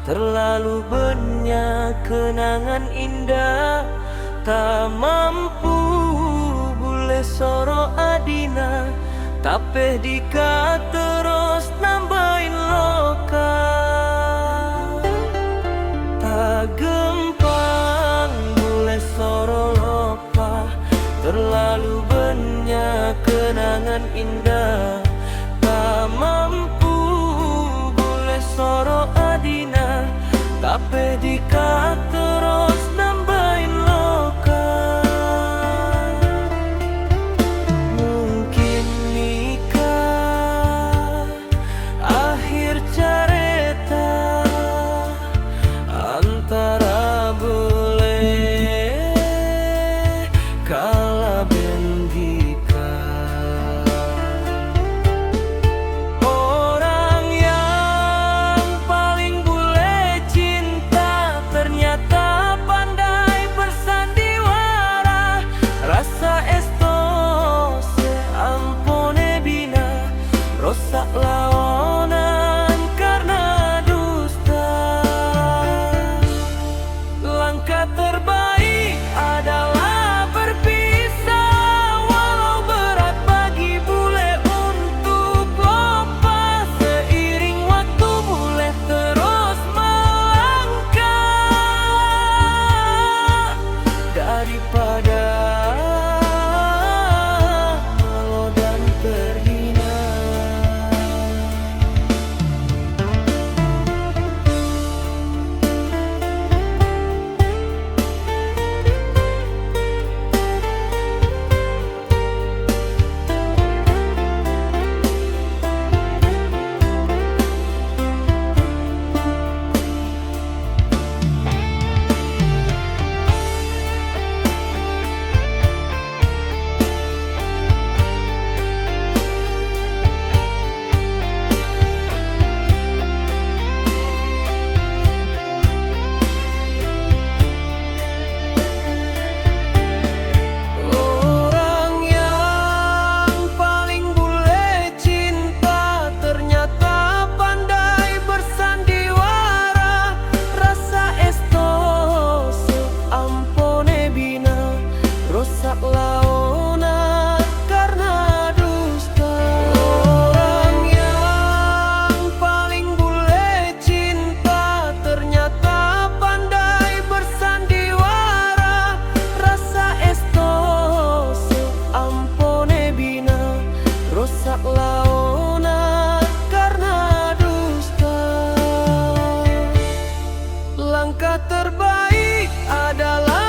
terlalu banyak kenangan indah. Tak mampu boleh soro adina, tapi dika terus nambahin loka. Tak gempang boleh soro loka, terlalu banyak kenangan indah. Tak mampu boleh soro adina, tapi dika terus nambahin loka. Mungkin nikah akhir cerita antara boleh kala bendika. Orang yang paling boleh cinta ternyata pandai bersandiwara. Rasa esto se ampone bina, rosak lawanan karena dusta. Langkah terbaik adalah berpisah, walau berat bagi bule untuk lupa. Seiring waktu bule terus melangkah, daripada malu dan terhina. Orang yang paling boleh cinta ternyata pandai bersandiwara. Rasa esto ampone bina, rosak laona karena dusta. Orang yang paling boleh cinta ternyata pandai bersandiwara. Rasa esto ampone bina, rosak laona karena dusta. Langkah terbaik adalah